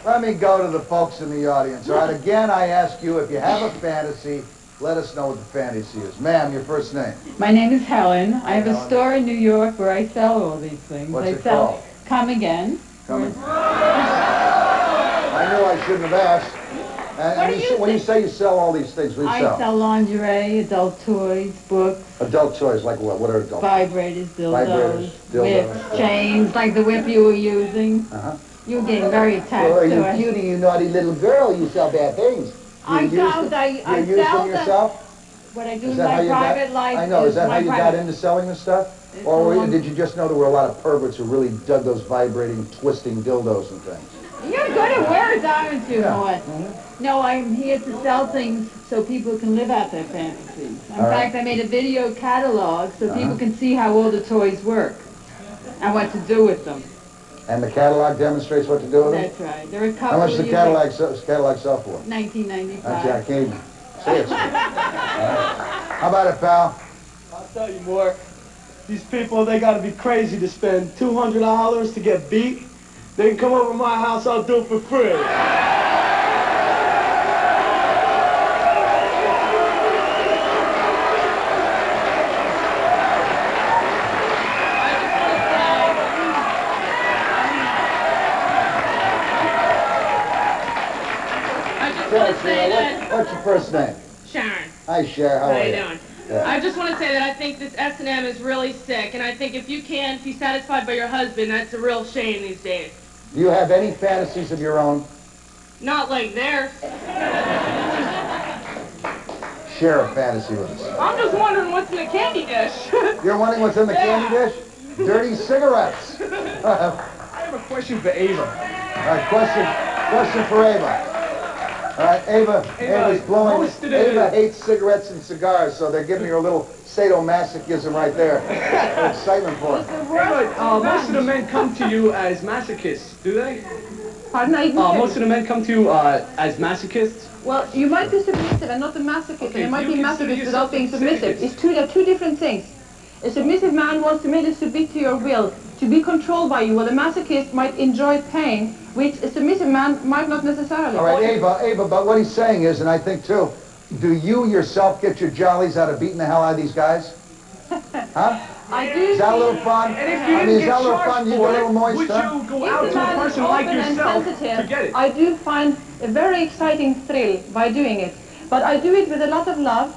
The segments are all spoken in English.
Let me go to the folks in the audience. All right, again, I ask you, if you have a fantasy, let us know what the fantasy is. Ma'am, your first name? My name is Helen. I have a store in New York where I sell all these things. What's it sell called? Come Again. Come Again. I knew I shouldn't have asked. And when you say you sell all these things, what do you sell? I sell lingerie, adult toys, books. Adult toys, like what? What are adult toys? Vibrators, dildos, whips, chains, like the whip you were using. You're getting very attached to it. You cutie, you naughty little girl, you sell bad things. I use them yourself? What I do in my private life. I know, is that how you got into selling this stuff? Or did you just know there were a lot of perverts who really dug those vibrating, twisting dildos and things? You're good at words, aren't you, Morton? No, I'm here to sell things so people can live out their fantasies. In fact, I made a video catalog so people can see how all the toys work and what to do with them. And the catalog demonstrates what to do with them? That's right. There are a couple. How much does the catalog sell for? $19.95. I can't even say it. How about it, pal? I'll tell you more. These people, they gotta be crazy to spend $200 to get beat. They can come over to my house, I'll do it for free. What's your first name? Sharon. Hi, Sharon. How are you doing? Yeah. I just want to say that I think this S&M is really sick, and I think if you can't be satisfied by your husband, that's a real shame these days. Do you have any fantasies of your own? Not like theirs. Share a fantasy with us. I'm just wondering what's in the candy dish. You're wondering what's in the candy dish? Dirty cigarettes. I have a question for Ava. All right, question for Ava. All right, Ava's blowing. Ava hates cigarettes and cigars, so they're giving her a little sadomasochism right there. Excitement for her. Ava, most of the men come to you as masochists, do they? Pardon? Most of the men come to you as masochists? Well, you might be submissive and not a masochist, and you might be masochist without being submissive. They're two different things. A submissive man wants to merely submit to your will, to be controlled by you, while a masochist might enjoy pain, which a submissive man might not necessarily. All right, Ava, but what he's saying is, and I think too, do you yourself get your jollies out of beating the hell out of these guys? Huh? I do. Is that a little fun? And if you didn't get charged You get a little moist, would you go out to a person like yourself to get it? I do find a very exciting thrill by doing it. But I do it with a lot of love,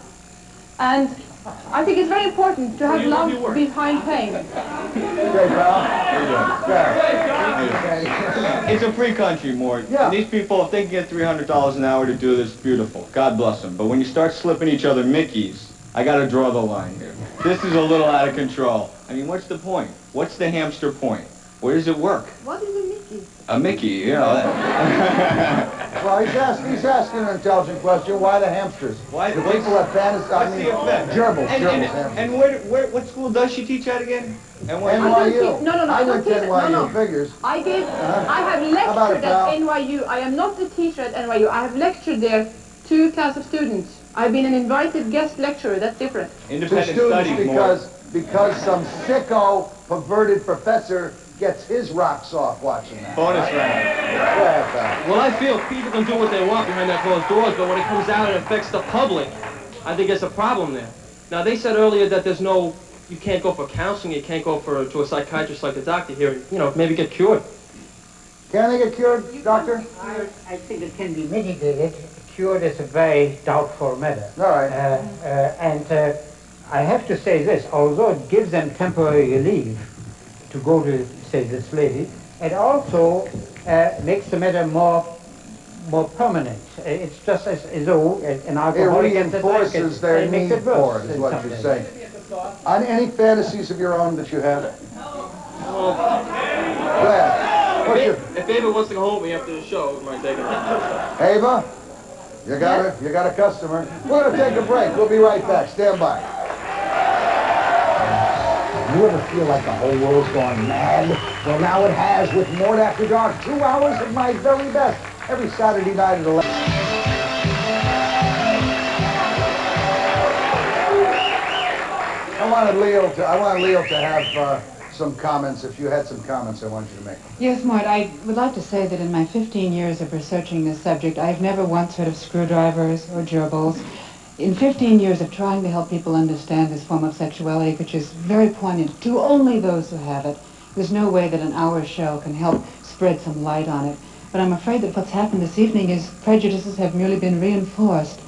and I think it's very important to have love behind pain. Great, pal. It's a free country, Mort. Yeah. And these people, if they can get $300 an hour to do this, beautiful. God bless them. But when you start slipping each other Mickeys, I got to draw the line here. This is a little out of control. I mean, what's the point? What's the hamster point? Where does it work? What is a Mickey? A Mickey, you know. Well, he's asking an intelligent question. Why the hamsters? Why the people have fantasies? I mean, gerbils. And what school does she teach at again? NYU. No, I went to NYU. Figures. I have lectured at NYU. I am not the teacher at NYU. I have lectured there to a class of students. I've been an invited guest lecturer. That's different. Independent studies, because some sicko, perverted professor gets his rocks off watching that. Bonus round. Well, I feel people can do what they want behind their closed doors, but when it comes out and affects the public, I think there's a problem there. Now, they said earlier that you can't go for counseling, you can't go to a psychiatrist like a doctor here, maybe get cured. Can they get cured, doctor? I think it can be mitigated. Cured is a very doubtful matter. All right. I have to say this, although it gives them temporary relief to go to, say, this lady, it also makes the matter more permanent. It's just as though an alcoholic it reinforces their need for it, is what you're saying. Any fantasies of your own that you have? Well, Go ahead. if Ava wants to go home with me after the show, we might take it. Ava, you got a customer. We're going to take a break. We'll be right back. Stand by. You ever feel like the whole world's going mad? Well, now it has with Mort After Dark. 2 hours of my very best every Saturday night at 11. I wanted Leo to have some comments. If you had some comments, I want you to make. Yes, Mort, I would like to say that in my 15 years of researching this subject, I've never once heard of screwdrivers or gerbils. In 15 years of trying to help people understand this form of sexuality, which is very poignant to only those who have it, there's no way that an hour show can help spread some light on it. But I'm afraid that what's happened this evening is prejudices have merely been reinforced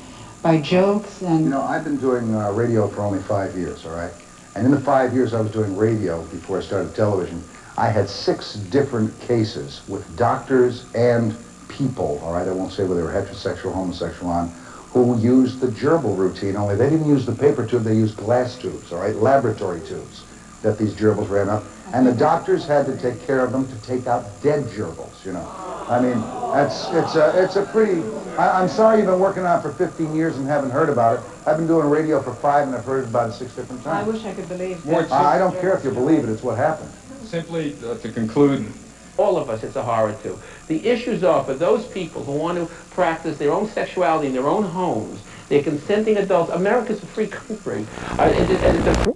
by jokes and... You know, I've been doing radio for only 5 years, all right? And in the 5 years I was doing radio before I started television, I had 6 different cases with doctors and people, all right? I won't say whether they were heterosexual or homosexual on, who used the gerbil routine, only they didn't use the paper tube, they used glass tubes, all right? Laboratory tubes that these gerbils ran up. And the doctors had to take care of them to take out dead gerbils, you know. I mean, it's a pretty... I'm sorry you've been working on it for 15 years and haven't heard about it. I've been doing radio for 5 and I've heard about it 6 different times. I wish I could believe that. I don't care if you believe it, it's what happened. Simply to conclude, all of us, it's a horror too. The issues are for those people who want to practice their own sexuality in their own homes. They're consenting adults. America's a free country. And it's a